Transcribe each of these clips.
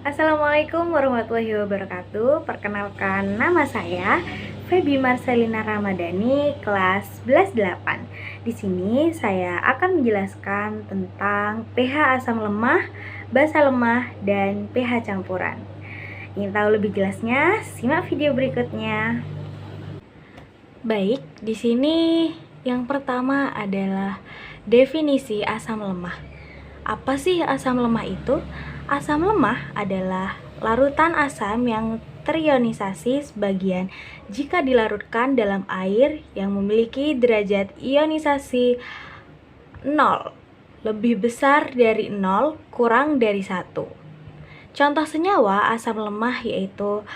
Assalamualaikum warahmatullahi wabarakatuh. Perkenalkan, nama saya Feby Marcelina Ramadhani, kelas 11-8. Di sini saya akan menjelaskan tentang pH asam lemah, basa lemah, dan pH campuran. Ingin tahu lebih jelasnya? Simak video berikutnya. Baik, di sini yang pertama adalah definisi asam lemah. Apa sih asam lemah itu? Asam lemah adalah larutan asam yang terionisasi sebagian jika dilarutkan dalam air yang memiliki derajat ionisasi 0, lebih besar dari 0, kurang dari 1. Contoh senyawa asam lemah yaitu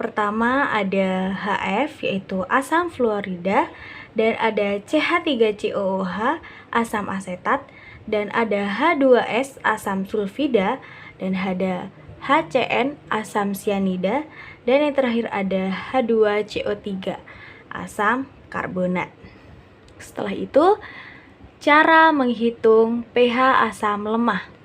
pertama ada HF yaitu asam fluorida, dan ada CH3COOH asam asetat, dan ada H2S asam sulfida, dan ada HCN asam sianida, dan yang terakhir ada H2CO3 asam karbonat. Setelah itu, cara menghitung pH asam lemah.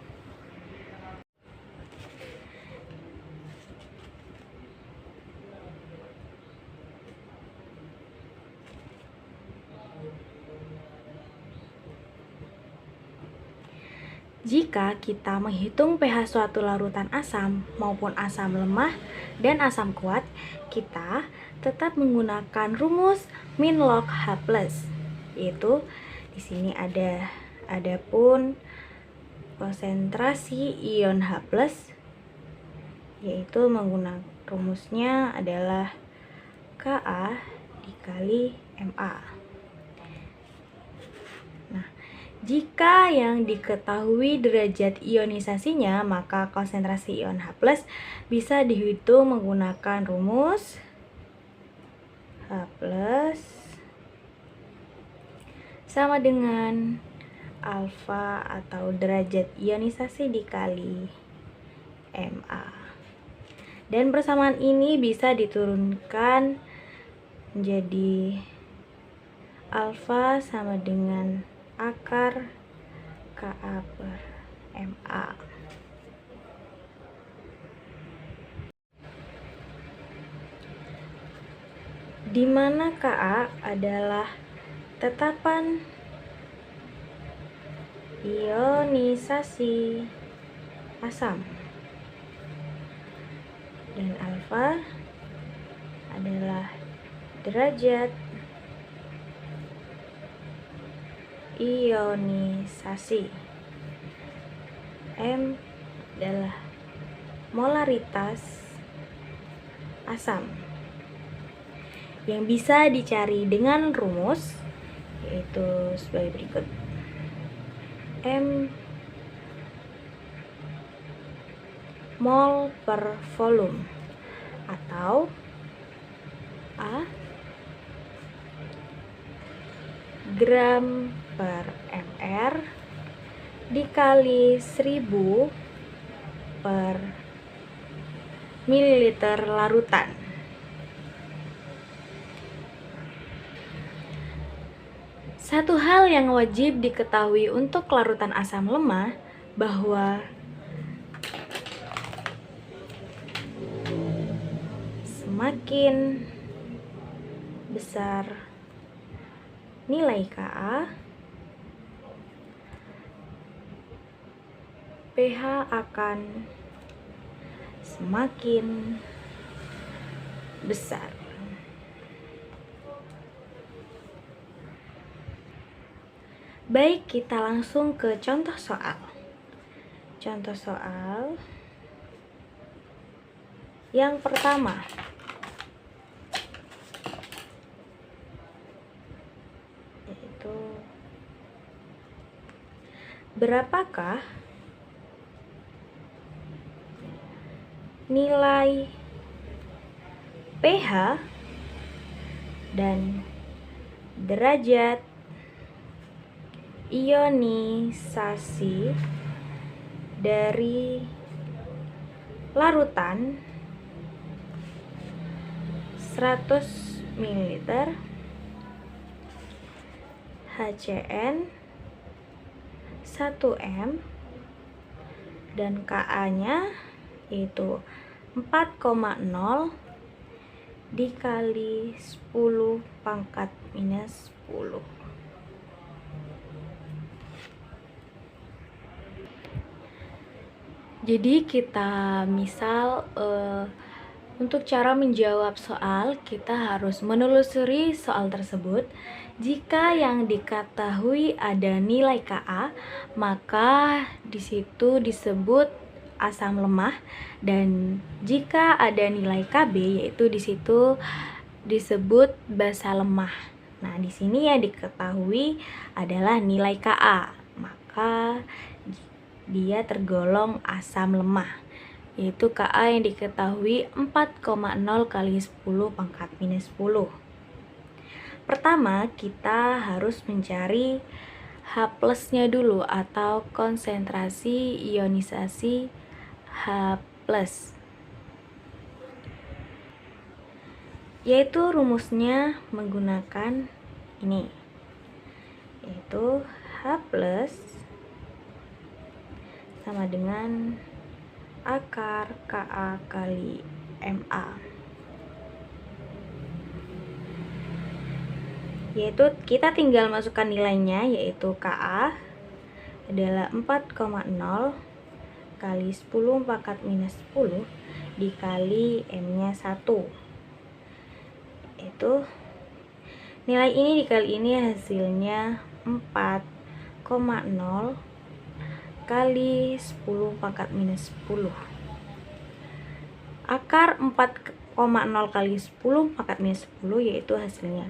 Jika kita menghitung pH suatu larutan asam maupun asam lemah dan asam kuat, kita tetap menggunakan rumus min log H+, yaitu di sini adapun konsentrasi ion H+, yaitu menggunakan rumusnya adalah Ka dikali Ma. Jika yang diketahui derajat ionisasinya, maka konsentrasi ion H+ bisa dihitung menggunakan rumus H+ sama dengan alfa atau derajat ionisasi dikali Ma. Dan persamaan ini bisa diturunkan menjadi alfa sama dengan akar Ka per Ma. Di mana Ka adalah tetapan ionisasi asam dan alfa adalah derajat ionisasi. M adalah molaritas asam yang bisa dicari dengan rumus yaitu sebagai berikut. M mol per volume atau A gram per mr dikali 1000 per mililiter larutan. Satu hal yang wajib diketahui untuk larutan asam lemah bahwa semakin besar nilai Ka, pH akan semakin besar. Baik, kita langsung ke contoh soal. Contoh soal yang pertama. Yaitu berapakah nilai pH dan derajat ionisasi dari larutan 100 ml HCN 1 M dan Ka-nya yaitu 4,0 dikali 10 pangkat minus 10. Jadi kita misal untuk cara menjawab soal, kita harus menelusuri soal tersebut. Jika yang diketahui ada nilai Ka, maka di situ disebut asam lemah, dan jika ada nilai Kb, yaitu di situ disebut basa lemah. Nah, di sini yang diketahui adalah nilai Ka, maka dia tergolong asam lemah, yaitu Ka yang diketahui 4,0 kali 10 pangkat minus 10. Pertama, kita harus mencari H plusnya dulu, atau konsentrasi ionisasi H plus, yaitu rumusnya menggunakan ini, yaitu H plus sama dengan akar Ka kali Ma, yaitu kita tinggal masukkan nilainya, yaitu Ka adalah 4,0 kali 10 pangkat minus 10 dikali M nya 1, itu nilai ini dikali ini hasilnya 4,0 kali 10 pangkat minus 10. Akar 4,0 kali 10 pangkat minus 10 yaitu hasilnya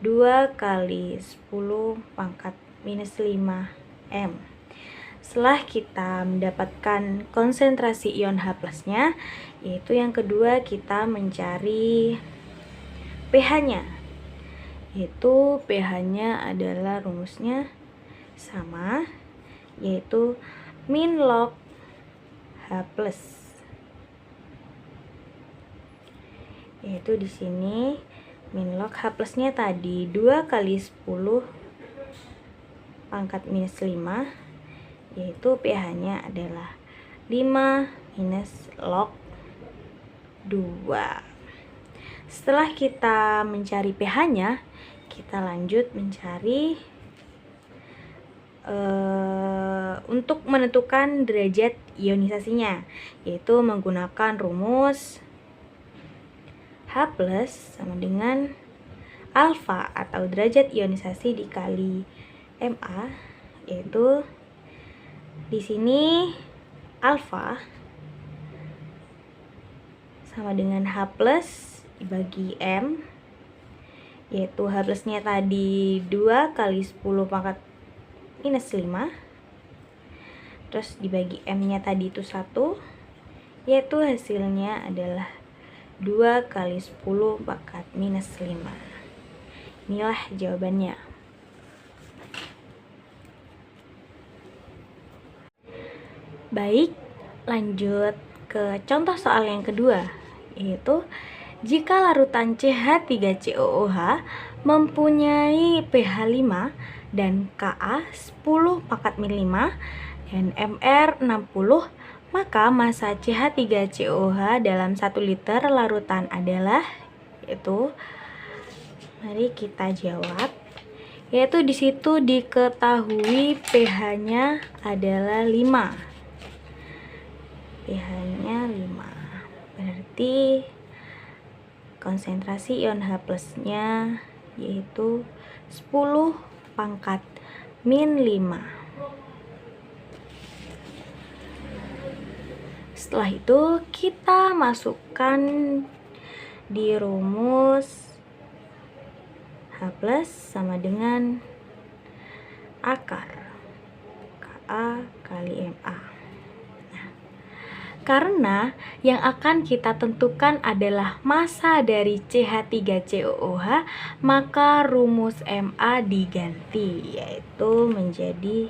2 kali 10 pangkat minus 5 M. Setelah kita mendapatkan konsentrasi ion H plusnya, yaitu yang kedua kita mencari pH-nya, yaitu pH-nya adalah rumusnya sama, yaitu min log H plus, yaitu di sini min log H plusnya tadi 2 kali 10 pangkat minus 5, yaitu pH-nya adalah 5 minus log 2. Setelah kita mencari pH-nya, kita lanjut mencari untuk menentukan derajat ionisasinya, yaitu menggunakan rumus H plus sama dengan alfa atau derajat ionisasi dikali Ma, yaitu di sini alfa sama dengan H plus dibagi M, yaitu H plusnya tadi 2 kali 10 pangkat minus 5, terus dibagi M nya tadi itu 1, yaitu hasilnya adalah 2 kali 10 pangkat minus 5. Inilah jawabannya. Baik, lanjut ke contoh soal yang kedua, yaitu jika larutan CH3COOH mempunyai pH 5 dan Ka 10 pangkat min 5 dan Mr 60, maka massa CH3COOH dalam 1 liter larutan adalah, yaitu mari kita jawab, yaitu di situ diketahui pH-nya adalah 5. pH-nya 5. Berarti konsentrasi ion H plusnya yaitu 10 pangkat min 5. Setelah itu kita masukkan di rumus H plus sama dengan akar Ka kali Ma. Karena yang akan kita tentukan adalah massa dari CH3COOH, maka rumus Ma diganti, yaitu menjadi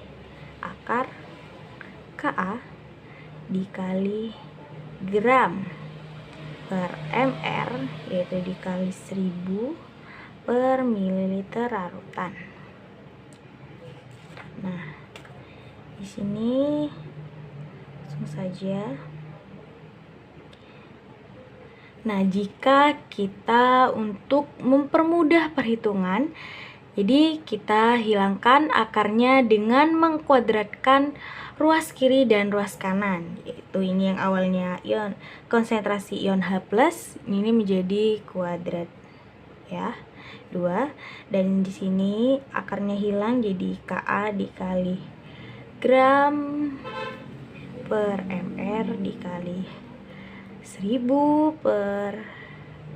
akar Ka dikali gram per mr, yaitu dikali 1000 per mililiter larutan. Nah, di sini langsung saja Nah, jika kita untuk mempermudah perhitungan, jadi kita hilangkan akarnya dengan mengkuadratkan ruas kiri dan ruas kanan. Yaitu ini yang awalnya ion konsentrasi ion H+, ini menjadi kuadrat ya. 2, dan di sini akarnya hilang jadi Ka dikali gram per mr dikali 1000 per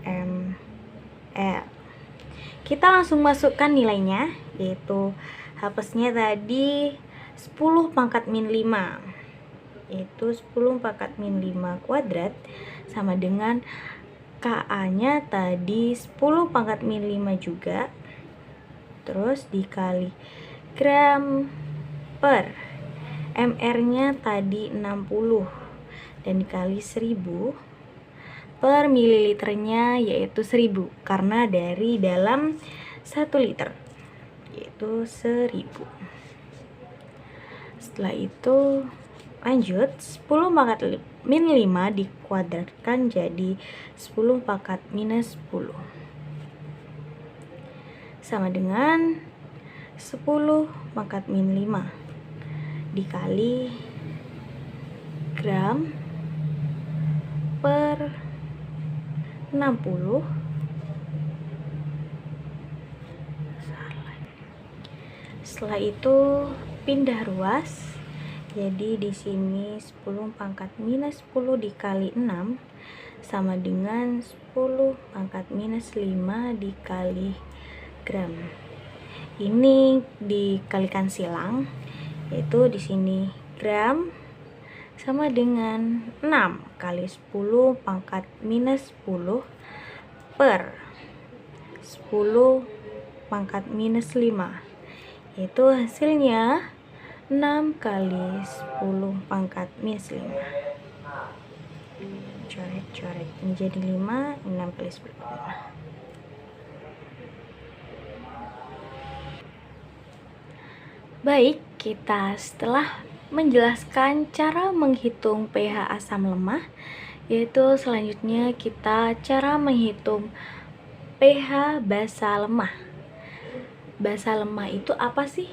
ml. Kita langsung masukkan nilainya, yaitu H+-nya tadi 10 pangkat min 5, yaitu 10 pangkat min 5 kuadrat sama dengan Ka-nya tadi 10 pangkat min 5 juga, terus dikali gram per mr-nya tadi 60 dan dikali 1000 per mililiternya yaitu 1000 karena dari dalam 1 liter yaitu 1000. Setelah itu lanjut 10 pangkat min 5 dikuadratkan jadi 10 pangkat minus 10 sama dengan 10 pangkat min 5 dikali gram per 60. Setelah itu pindah ruas. Jadi di sini 10 pangkat minus 10 dikali 6 sama dengan 10 pangkat minus 5 dikali gram. Ini dikalikan silang, yaitu di sini gram sama dengan 6 kali 10 pangkat minus 10 per 10 pangkat minus 5, yaitu hasilnya 6 kali 10 pangkat minus 5. Coret-coret menjadi 5, 6 kali 10 5. Baik, kita setelah menjelaskan cara menghitung pH asam lemah, yaitu selanjutnya kita cara menghitung pH basa lemah. Basa lemah itu apa sih?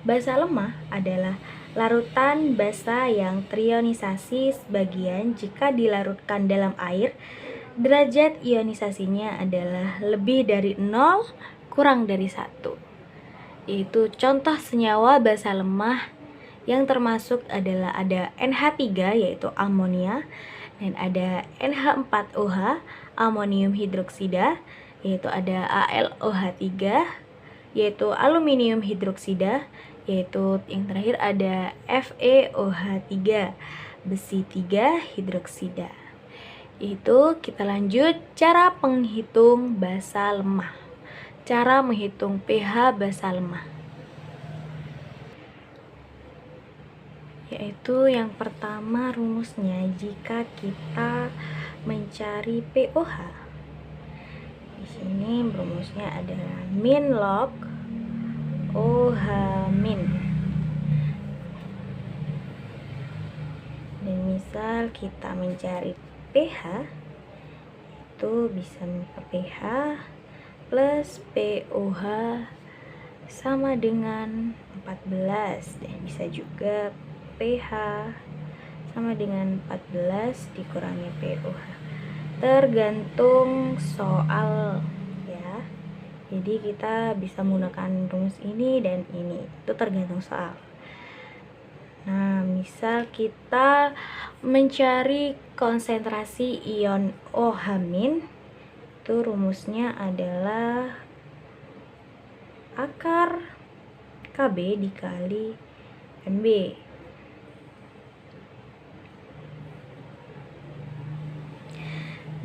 Basa lemah adalah larutan basa yang terionisasi sebagian jika dilarutkan dalam air, derajat ionisasinya adalah lebih dari 0 kurang dari 1. Yaitu contoh senyawa basa lemah yang termasuk adalah ada NH3 yaitu amonia, dan ada NH4OH amonium hidroksida, yaitu ada AlOH3 yaitu aluminium hidroksida, yaitu yang terakhir ada FeOH3 besi 3 hidroksida. Itu kita lanjut cara menghitung basa lemah. Cara menghitung pH basa lemah, yaitu yang pertama rumusnya jika kita mencari pOH. Di sini rumusnya adalah min log OH min. Dan misal kita mencari pH, itu bisa pH plus pOH sama dengan 14, dan bisa juga pH sama dengan 14 dikurangi pOH, tergantung soal ya. Jadi kita bisa menggunakan rumus ini dan ini, itu tergantung soal. Nah, misal kita mencari konsentrasi ion OH-, itu rumusnya adalah akar Kb dikali Nb.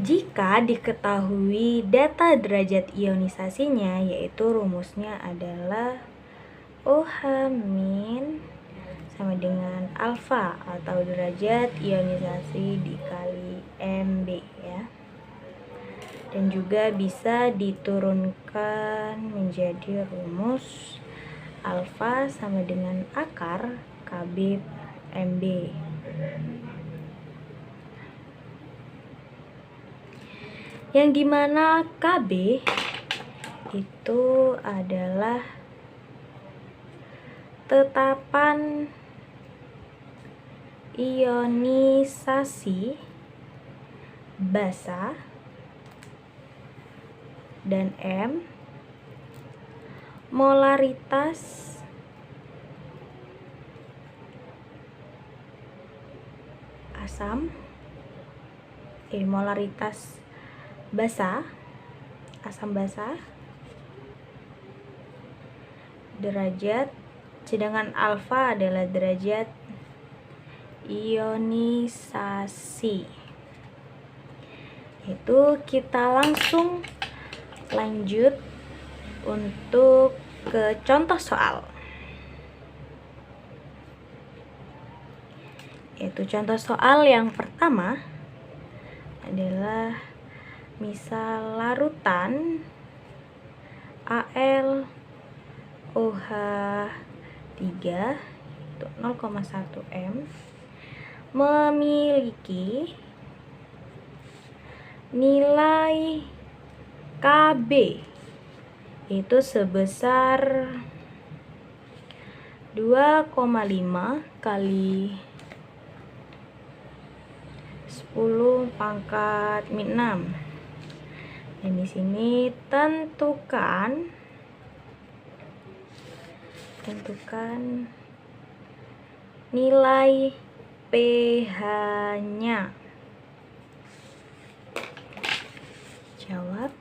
Jika diketahui data derajat ionisasinya, yaitu rumusnya adalah OH min sama dengan alfa atau derajat ionisasi dikali Mb ya. Dan juga bisa diturunkan menjadi rumus alfa sama dengan akar Kb Mb. yang dimana Kb itu adalah tetapan ionisasi basa, dan M molaritas asam, molaritas basa, asam basa, derajat, sedangkan alfa adalah derajat ionisasi. Itu kita langsung lanjut untuk ke contoh soal. Yaitu contoh soal yang pertama adalah misal larutan AlOH3 itu 0,1 M memiliki nilai Kb itu sebesar 2,5 kali 10 pangkat min 6. Dan di sini tentukan nilai pH-nya. Jawab.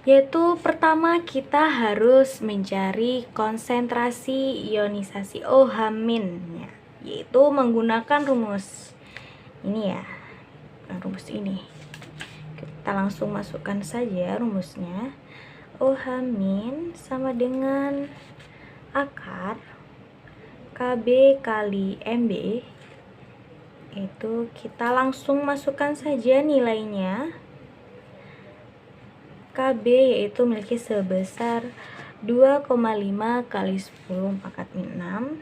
Yaitu pertama kita harus mencari konsentrasi ionisasi OH-nya, yaitu menggunakan rumus ini ya. Rumus ini kita langsung masukkan saja rumusnya. OH- sama dengan akar Kb kali Mb. Itu kita langsung masukkan saja nilainya. Kb yaitu memiliki sebesar 2,5 kali 10 pangkat min 6.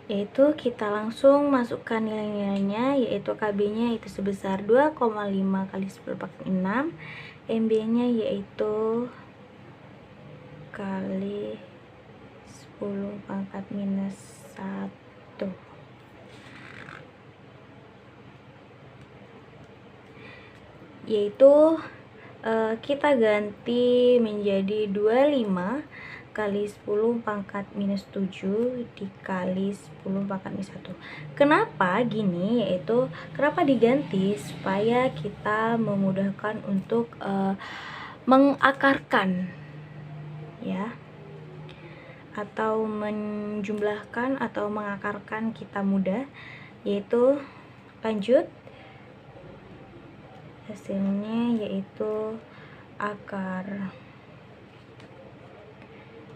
Yaitu kita langsung masukkan nilai-nilainya, yaitu Kb-nya itu sebesar 2,5 kali 10 pangkat min 6, Mb-nya yaitu kali 10 pangkat minus 1. Yaitu kita ganti menjadi 25 kali 10 pangkat minus 7 dikali 10 pangkat minus 1. Kenapa gini? Yaitu kenapa diganti? Supaya kita memudahkan untuk mengakarkan ya, atau menjumlahkan atau mengakarkan kita mudah. Yaitu lanjut, hasilnya yaitu akar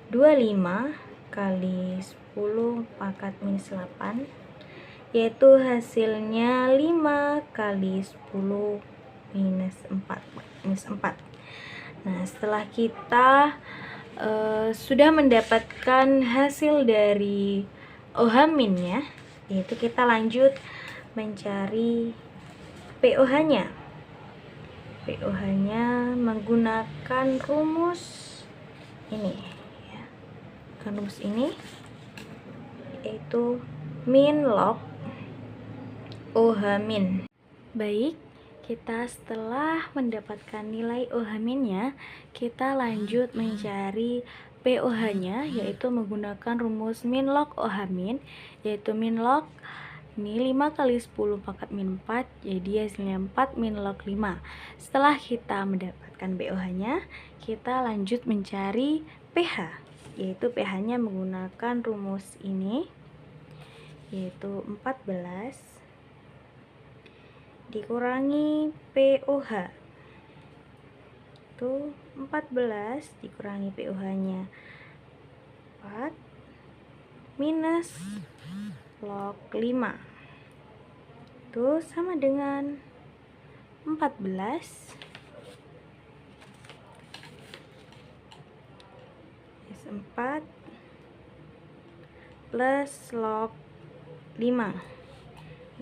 25 kali 10 pangkat minus 8, yaitu hasilnya 5 kali 10 minus 4. Nah, setelah kita sudah mendapatkan hasil dari OH-nya, yaitu kita lanjut mencari pOH-nya. pOH-nya menggunakan rumus ini ya. Rumus ini yaitu min log OH-. Baik, kita setelah mendapatkan nilai OH-nya, kita lanjut mencari pOH-nya, yaitu menggunakan rumus min log OH-, yaitu min log ini 5 kali 10 pangkat min 4, jadi hasilnya 4 min log 5. Setelah kita mendapatkan pOH-nya, kita lanjut mencari pH, yaitu pH-nya menggunakan rumus ini, yaitu 14 dikurangi pOH. Itu 14 dikurangi pOH-nya 4 minus log 5. Itu sama dengan 14 4 plus log 5,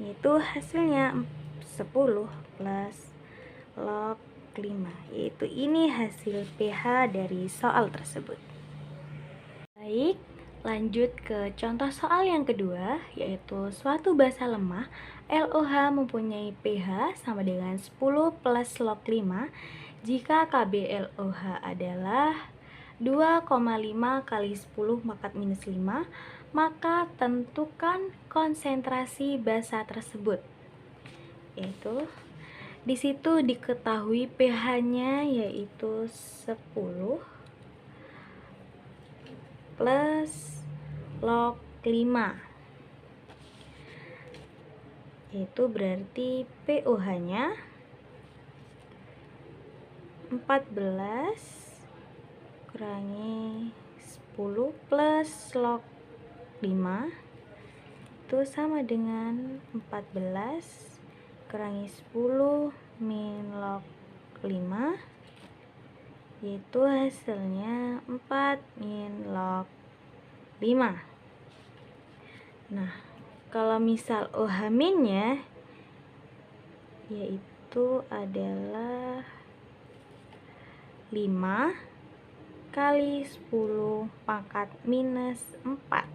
yaitu hasilnya 10 plus log 5, yaitu ini hasil pH dari soal tersebut. Baik, lanjut ke contoh soal yang kedua, yaitu suatu basa lemah LOH mempunyai pH sama dengan 10 plus log 5 jika KB LOH adalah 2,5 kali 10 pangkat minus 5, maka tentukan konsentrasi basa tersebut. Yaitu di situ diketahui pH-nya yaitu 10 plus log 5. Itu berarti POH-nya 14 kurangi 10 plus log 5 itu sama dengan 14 kurangi 10 min log 5, yaitu hasilnya 4 min log 5. Nah, kalau misal OH minnya yaitu adalah 5 kali 10 pangkat minus 4.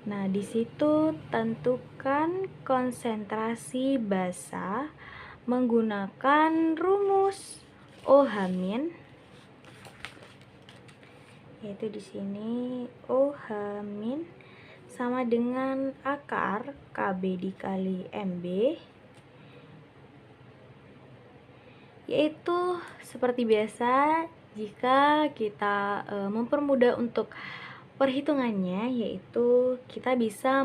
Nah, di situ tentukan konsentrasi basa menggunakan rumus OH min, yaitu di sini OH min sama dengan akar KB dikali MB, yaitu seperti biasa jika kita mempermudah untuk perhitungannya, yaitu kita bisa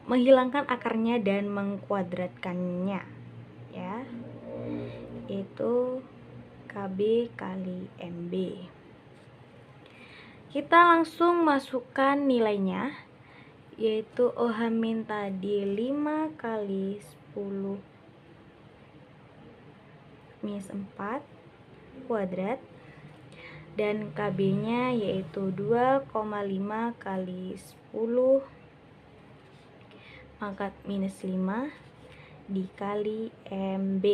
menghilangkan akarnya dan mengkuadratkannya, ya, yaitu KB kali MB. Kita langsung masukkan nilainya, yaitu OH min tadi 5 kali 10 minus 4 kuadrat, dan KB-nya yaitu 2,5 kali 10 pangkat minus 5 dikali MB.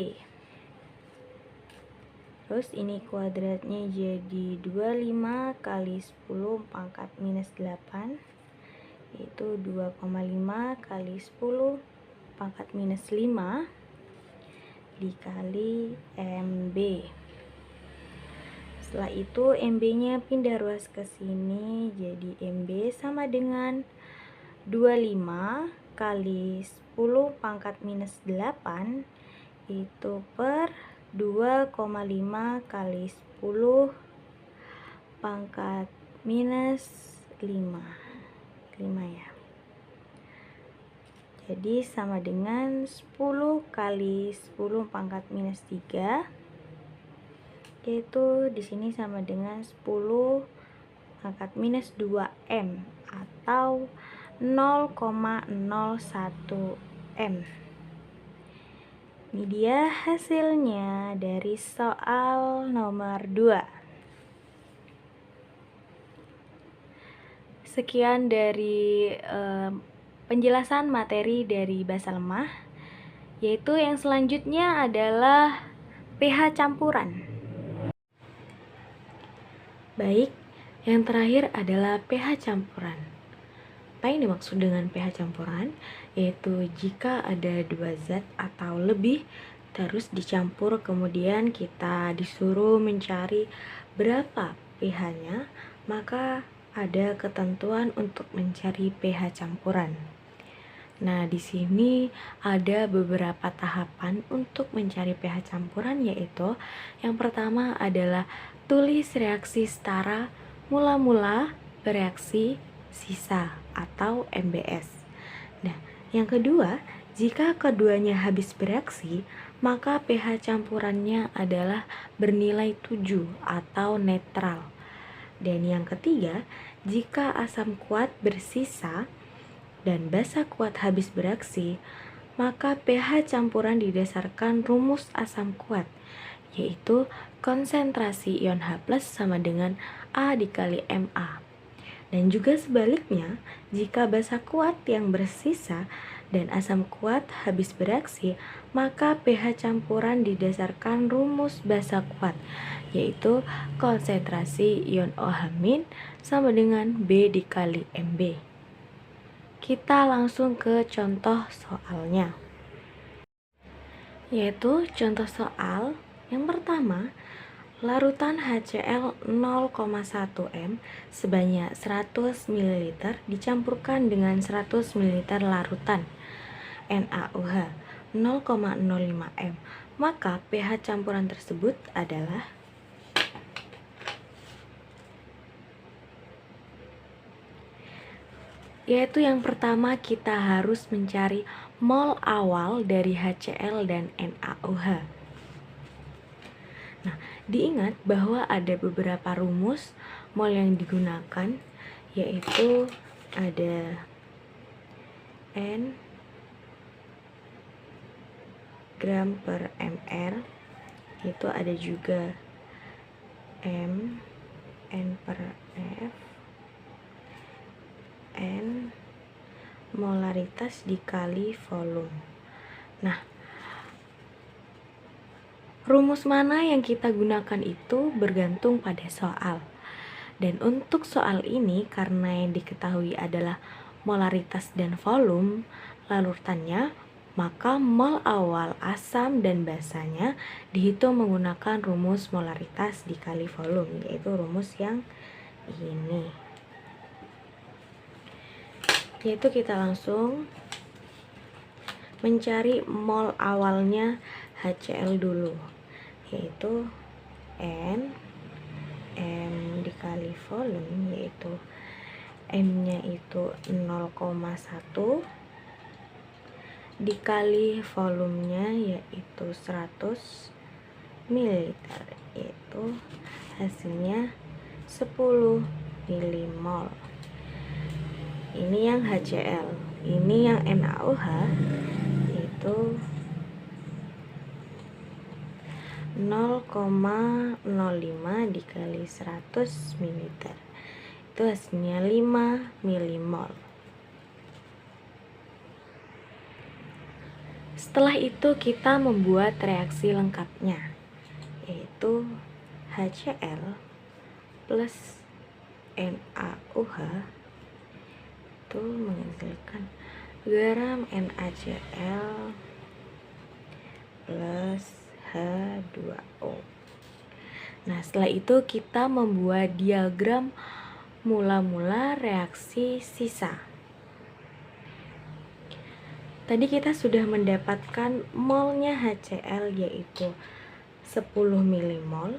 Terus ini kuadratnya jadi 25 kali 10 pangkat minus 8, yaitu 2,5 kali 10 pangkat minus 5 dikali MB. Setelah itu MB-nya pindah ruas ke sini, jadi MB sama dengan 25 kali 10 pangkat minus 8 itu per 2,5 kali 10 pangkat minus 5 ya. Jadi sama dengan 10 kali 10 pangkat minus 3, yaitu di sini sama dengan 10 pangkat minus 2M atau 0,01 M. Ini dia hasilnya dari soal nomor 2. Sekian dari penjelasan materi dari basa lemah, yaitu yang selanjutnya adalah pH campuran. Baik, yang terakhir adalah pH campuran. Apa yang dimaksud dengan pH campuran? Yaitu jika ada dua zat atau lebih terus dicampur, kemudian kita disuruh mencari berapa pH-nya, maka ada ketentuan untuk mencari pH campuran. Nah, di sini ada beberapa tahapan untuk mencari pH campuran, yaitu yang pertama adalah tulis reaksi setara mula-mula bereaksi sisa atau MBS. Nah, yang kedua, jika keduanya habis bereaksi, maka pH campurannya adalah bernilai 7 atau netral. Dan yang ketiga, jika asam kuat bersisa dan basa kuat habis bereaksi, maka pH campuran didasarkan rumus asam kuat, yaitu konsentrasi ion H+ sama dengan A dikali Ma. Dan juga sebaliknya, jika basa kuat yang bersisa dan asam kuat habis bereaksi, maka pH campuran didasarkan rumus basa kuat, yaitu konsentrasi ion OH- sama dengan B dikali Mb. Kita langsung ke contoh soalnya. Yaitu contoh soal yang pertama, larutan HCl 0,1 M sebanyak 100 ml dicampurkan dengan 100 ml larutan NaOH 0,05 M. Maka pH campuran tersebut adalah yaitu yang pertama kita harus mencari mol awal dari HCl dan NaOH. Nah, diingat bahwa ada beberapa rumus mol yang digunakan, yaitu ada N gram per ml, itu ada juga M N per F, N molaritas dikali volume. Nah, rumus mana yang kita gunakan itu bergantung pada soal. Dan untuk soal ini, karena yang diketahui adalah molaritas dan volume larutannya, maka mol awal asam dan basanya dihitung menggunakan rumus molaritas dikali volume, yaitu rumus yang ini. Yaitu kita langsung mencari mol awalnya HCl dulu, yaitu N M dikali volume, yaitu M nya itu 0,1 dikali volumenya yaitu 100 ml, yaitu hasilnya 10 milimol. Ini yang HCl, ini yang NaOH, itu 0,05 dikali 100 ml, itu hasilnya 5 milimol. Setelah itu kita membuat reaksi lengkapnya, yaitu HCl plus NaOH itu menghasilkan garam NaCl plus H2O. Nah, setelah itu kita membuat diagram mula-mula reaksi sisa. Tadi kita sudah mendapatkan molnya HCl yaitu 10 milimol,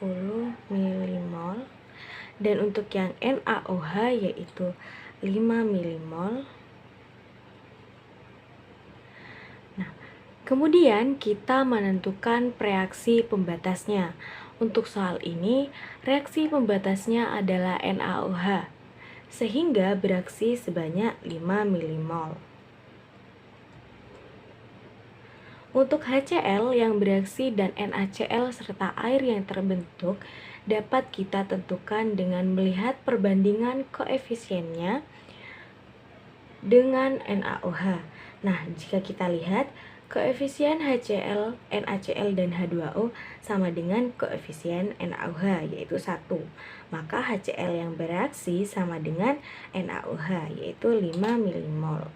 10 milimol, dan untuk yang NaOH yaitu 5 milimol. Nah, kemudian kita menentukan reaksi pembatasnya. Untuk soal ini, reaksi pembatasnya adalah NaOH, sehingga bereaksi sebanyak 5 milimol. Untuk HCl yang bereaksi dan NaCl serta air yang terbentuk dapat kita tentukan dengan melihat perbandingan koefisiennya dengan NaOH. Nah, jika kita lihat koefisien HCl, NaCl, dan H2O sama dengan koefisien NaOH yaitu 1. Maka HCl yang bereaksi sama dengan NaOH yaitu 5 milimol.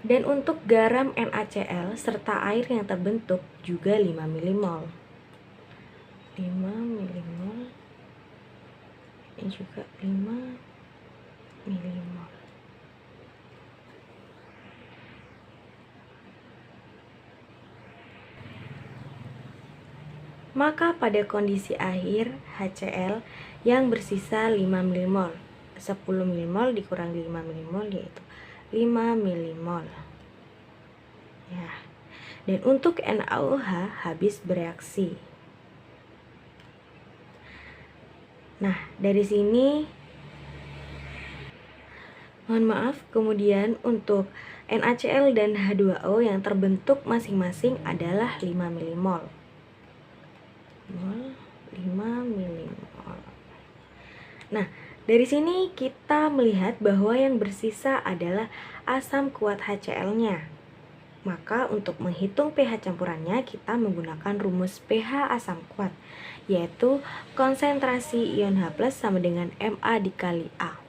Dan untuk garam NaCl serta air yang terbentuk juga 5 milimol. 5 milimol. Ini juga 5 milimol. Maka pada kondisi akhir HCl yang bersisa 5 milimol. 10 milimol dikurangi 5 milimol yaitu 5 milimol. Ya. Dan untuk NaOH habis bereaksi. Nah, dari sini mohon maaf, kemudian untuk NaCl dan H2O yang terbentuk masing-masing adalah 5 milimol. 5 milimol. Nah, dari sini kita melihat bahwa yang bersisa adalah asam kuat HCl-nya. Maka untuk menghitung pH campurannya kita menggunakan rumus pH asam kuat, yaitu konsentrasi ion H+ sama dengan Ma dikali A.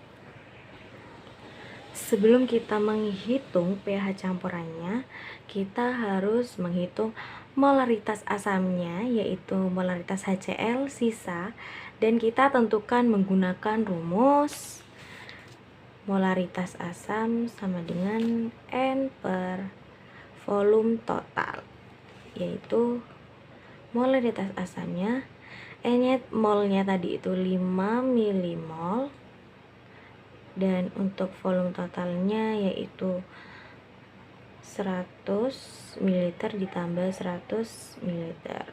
Sebelum kita menghitung pH campurannya, kita harus menghitung molaritas asamnya, yaitu molaritas HCl sisa, dan kita tentukan menggunakan rumus molaritas asam sama dengan N per volume total, yaitu molaritas asamnya N-nya molnya tadi itu 5 milimol, dan untuk volume totalnya yaitu 100 ml ditambah 100 ml,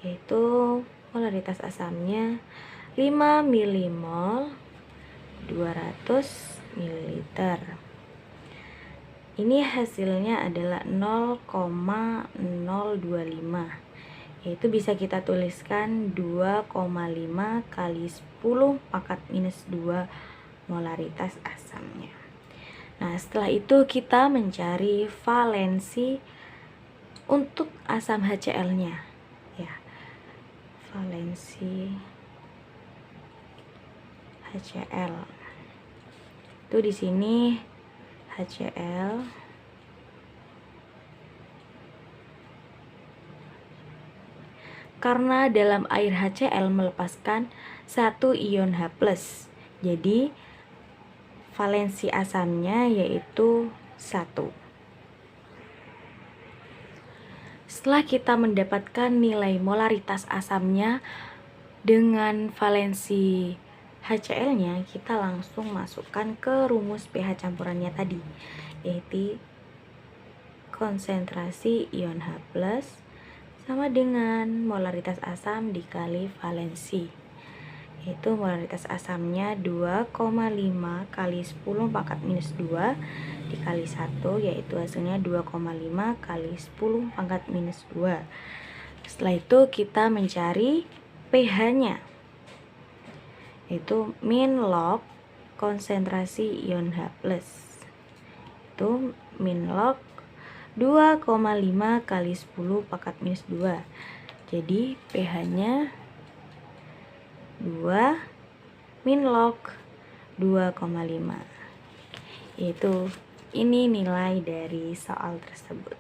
yaitu molaritas asamnya 5 milimol 200 ml. Ini hasilnya adalah 0,025, yaitu bisa kita tuliskan 2,5 kali 10 pangkat minus 2 molaritas asamnya. Nah, setelah itu kita mencari valensi untuk asam HCl-nya. Ya, valensi HCl. Itu di sini HCl karena dalam air HCl melepaskan 1 ion H+. Jadi valensi asamnya yaitu 1. Setelah kita mendapatkan nilai molaritas asamnya dengan valensi HCl-nya, kita langsung masukkan ke rumus pH campurannya tadi, yaitu konsentrasi ion H+ sama dengan molaritas asam dikali valensi, yaitu molaritas asamnya 2,5 kali 10 pangkat minus 2 dikali 1, yaitu hasilnya 2,5 kali 10 pangkat minus 2. Setelah itu kita mencari pH-nya, yaitu min log konsentrasi ion H+, itu min log 2,5 kali 10 pangkat minus 2. Jadi pH-nya 2 min log 2,5, yaitu ini nilai dari soal tersebut.